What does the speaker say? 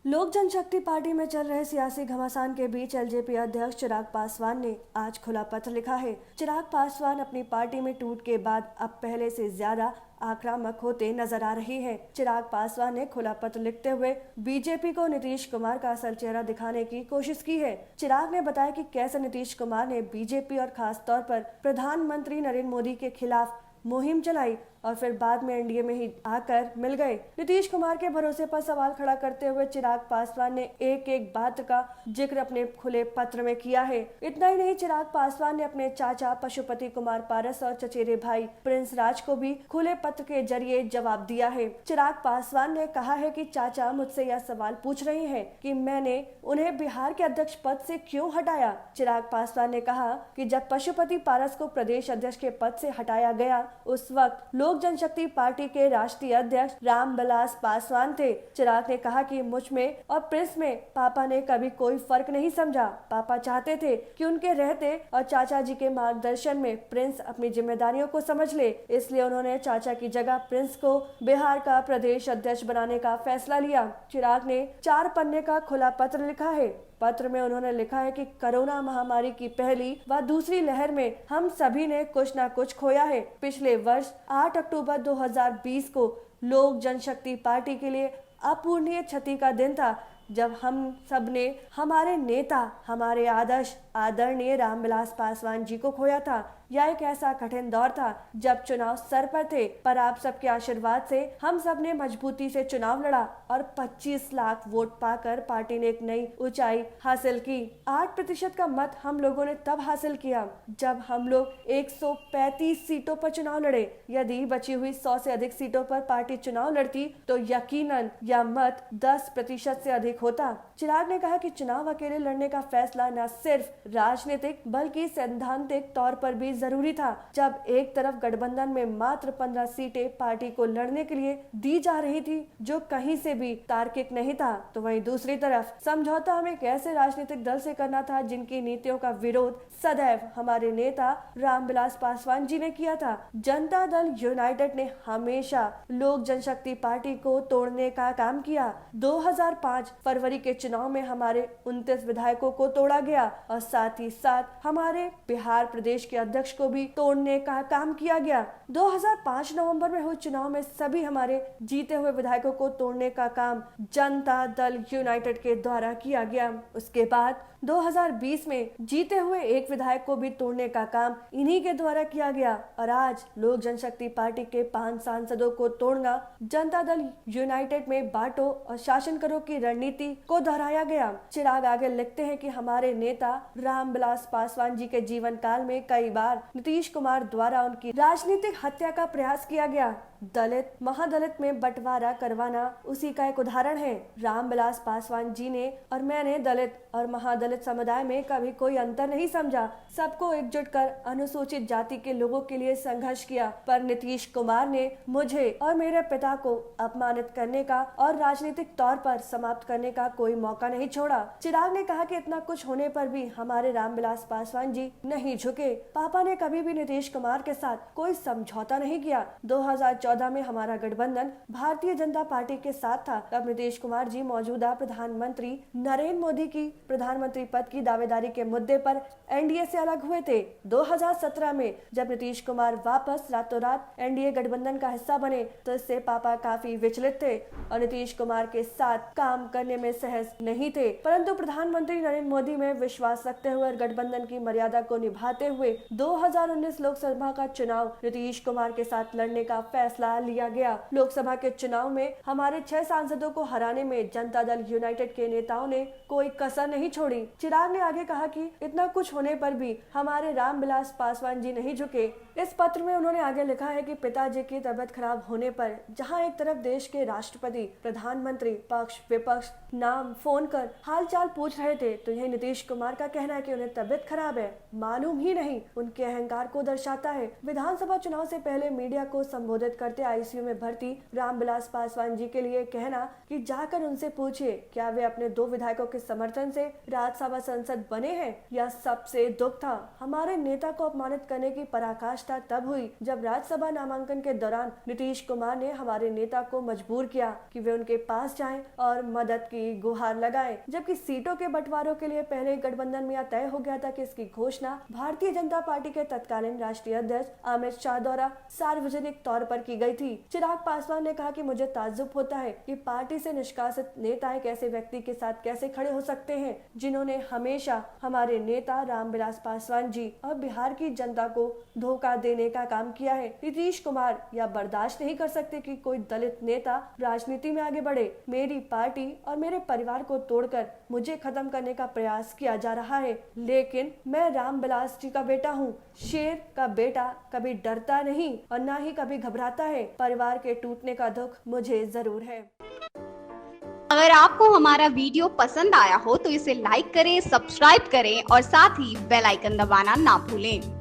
लोक जनशक्ति पार्टी में चल रहे सियासी घमासान के बीच एलजेपी अध्यक्ष चिराग पासवान ने आज खुला पत्र लिखा है। चिराग पासवान अपनी पार्टी में टूट के बाद अब पहले से ज्यादा आक्रामक होते नजर आ रहे हैं। चिराग पासवान ने खुला पत्र लिखते हुए बीजेपी को नीतीश कुमार का असल चेहरा दिखाने की कोशिश की है। चिराग ने बताया कि कैसे नीतीश कुमार ने बीजेपी और खास तौर पर प्रधानमंत्री नरेंद्र मोदी के खिलाफ मुहिम चलाई और फिर बाद में एनडीए में ही आकर मिल गए। नीतीश कुमार के भरोसे पर सवाल खड़ा करते हुए चिराग पासवान ने एक एक बात का जिक्र अपने खुले पत्र में किया है। इतना ही नहीं, चिराग पासवान ने अपने चाचा पशुपति कुमार पारस और चचेरे भाई प्रिंस राज को भी खुले पत्र के जरिए जवाब दिया है। चिराग पासवान ने कहा है कि चाचा मुझसे यह सवाल पूछ रहे हैं कि मैंने उन्हें बिहार के अध्यक्ष पद से क्यों हटाया। चिराग पासवान ने कहा कि जब पशुपति पारस को प्रदेश अध्यक्ष के पद से हटाया गया, उस वक्त लोक जनशक्ति पार्टी के राष्ट्रीय अध्यक्ष रामविलास पासवान थे। चिराग ने कहा कि मुझ में और प्रिंस में पापा ने कभी कोई फर्क नहीं समझा। पापा चाहते थे कि उनके रहते और चाचा जी के मार्गदर्शन में प्रिंस अपनी जिम्मेदारियों को समझ ले, इसलिए उन्होंने चाचा की जगह प्रिंस को बिहार का प्रदेश अध्यक्ष बनाने का फैसला लिया। चिराग ने 4 पन्ने का खुला पत्र लिखा है। पत्र में उन्होंने लिखा है कि कोरोना महामारी की पहली व दूसरी लहर में हम सभी ने कुछ न कुछ खोया है। पिछले वर्ष 8 अक्टूबर 2020 को लोक जनशक्ति पार्टी के लिए अपूरणीय क्षति का दिन था, जब हम सब ने हमारे नेता, हमारे आदर्श आदरणीय रामविलास पासवान जी को खोया था। यह एक ऐसा कठिन दौर था जब चुनाव सर पर थे, पर आप सबके आशीर्वाद से हम सब ने मजबूती से चुनाव लड़ा और 25 लाख वोट पाकर पार्टी ने एक नई ऊंचाई हासिल की। 8% का मत हम लोगों ने तब हासिल किया जब हम लोग 135 सीटों पर चुनाव लड़े। यदि बची हुई 100 से अधिक सीटों पर पार्टी चुनाव लड़ती तो यकीनन यह मत 10% से अधिक होता। चिराग ने कहा कि चुनाव अकेले लड़ने का फैसला न सिर्फ राजनीतिक बल्कि सैद्धांतिक तौर पर भी जरूरी था। जब एक तरफ गठबंधन में मात्र 15 सीटें पार्टी को लड़ने के लिए दी जा रही थी, जो कहीं से भी तार्किक नहीं था, तो वहीं दूसरी तरफ समझौता हमें एक ऐसे राजनीतिक दल से करना था जिनकी नीतियों का विरोध सदैव हमारे नेता रामविलास पासवान जी ने किया था। जनता दल यूनाइटेड ने हमेशा लोक जनशक्ति पार्टी को तोड़ने का काम किया। 2005 फरवरी के चुनाव में हमारे 29 विधायकों को तोड़ा गया और साथ ही साथ हमारे बिहार प्रदेश के अध्यक्ष को भी तोड़ने का काम किया गया। 2005 नवंबर में हुए चुनाव में सभी हमारे जीते हुए विधायकों को तोड़ने का काम जनता दल यूनाइटेड के द्वारा किया गया। उसके बाद 2020 में जीते हुए एक विधायक को भी तोड़ने का काम इन्हीं के द्वारा किया गया और आज लोक जनशक्ति पार्टी के 5 सांसदों को तोड़ना जनता दल यूनाइटेड में बांटो और शासन करो की रणनीति को दोहराया गया। चिराग आगे लिखते हैं कि हमारे नेता रामविलास पासवान जी के जीवन काल में कई बार नीतीश कुमार द्वारा उनकी राजनीतिक हत्या का प्रयास किया गया। दलित महादलित में बंटवारा करवाना उसी का एक उदाहरण है। रामविलास पासवान जी ने और मैंने दलित और महादलित समुदाय में कभी कोई अंतर नहीं समझा। सबको एकजुट कर अनुसूचित जाति के लोगों के लिए संघर्ष किया, पर नीतीश कुमार ने मुझे और मेरे पिता को अपमानित करने का और राजनीतिक तौर पर समाप्त करने का कोई मौका नहीं छोड़ा। चिराग ने कहा कि इतना कुछ होने पर भी हमारे रामविलास पासवान जी नहीं झुके। पापा ने कभी भी नीतीश कुमार के साथ कोई समझौता नहीं किया। 2014 में हमारा गठबंधन भारतीय जनता पार्टी के साथ था, तब नीतीश कुमार जी मौजूदा प्रधानमंत्री नरेंद्र मोदी की प्रधानमंत्री पद की दावेदारी के मुद्दे पर एनडीए से अलग हुए थे। 2017 में जब नीतीश कुमार वापस रातों रात एनडीए गठबंधन का हिस्सा बने, तो इससे पापा काफी विचलित थे और नीतीश कुमार के साथ काम करने में सहज नहीं थे, परंतु प्रधानमंत्री नरेंद्र मोदी में विश्वास रखते हुए और गठबंधन की मर्यादा को निभाते हुए 2019 लोकसभा का चुनाव नीतीश कुमार के साथ लड़ने का फैसला लिया गया। लोकसभा के चुनाव में हमारे 6 सांसदों को हराने में जनता दल यूनाइटेड के नेताओं ने कोई कसर नहीं छोड़ी। चिराग ने आगे कहा कि इतना कुछ होने पर भी हमारे रामविलास पासवान जी नहीं झुके। इस पत्र में उन्होंने आगे लिखा है कि पिताजी की तबीयत खराब होने पर जहां एक तरफ देश के राष्ट्रपति, प्रधानमंत्री, पक्ष विपक्ष नाम फोन कर हालचाल पूछ रहे थे, तो यह नीतीश कुमार का कहना है कि उन्हें तबीयत खराब है, मालूम ही नहीं, उनके अहंकार को दर्शाता है। विधानसभा चुनाव से पहले मीडिया को संबोधित कर करते आईसीयू में भर्ती रामविलास पासवान जी के लिए कहना कि जाकर उनसे पूछिए क्या वे अपने 2 विधायकों के समर्थन से राज्यसभा सांसद बने हैं। यह सबसे दुख था। हमारे नेता को अपमानित करने की पराकाष्ठा तब हुई जब राज्यसभा नामांकन के दौरान नीतीश कुमार ने हमारे नेता को मजबूर किया कि वे उनके पास जाएं और मदद की गुहार लगाएं। जबकि सीटों के बंटवारों के लिए पहले ही गठबंधन में तय हो गया था कि इसकी घोषणा भारतीय जनता पार्टी के तत्कालीन राष्ट्रीय अध्यक्ष अमित शाह द्वारा सार्वजनिक तौर पर की गई थी। चिराग पासवान ने कहा कि मुझे ताज्जुब होता है कि पार्टी से निष्कासित नेता एक ऐसे व्यक्ति के साथ कैसे खड़े हो सकते हैं जिन्होंने हमेशा हमारे नेता रामविलास पासवान जी और बिहार की जनता को धोखा देने का काम किया है। नीतीश कुमार यह बर्दाश्त नहीं कर सकते कि कोई दलित नेता राजनीति में आगे बढ़े। मेरी पार्टी और मेरे परिवार को तोड़कर मुझे खत्म करने का प्रयास किया जा रहा है, लेकिन मैं रामविलास जी का बेटा हूँ। शेर का बेटा कभी डरता नहीं और न ही कभी घबराता है। परिवार के टूटने का दुख मुझे जरूर है। अगर आपको हमारा वीडियो पसंद आया हो तो इसे लाइक करें, सब्सक्राइब करें और साथ ही बेल आइकन दबाना ना भूलें।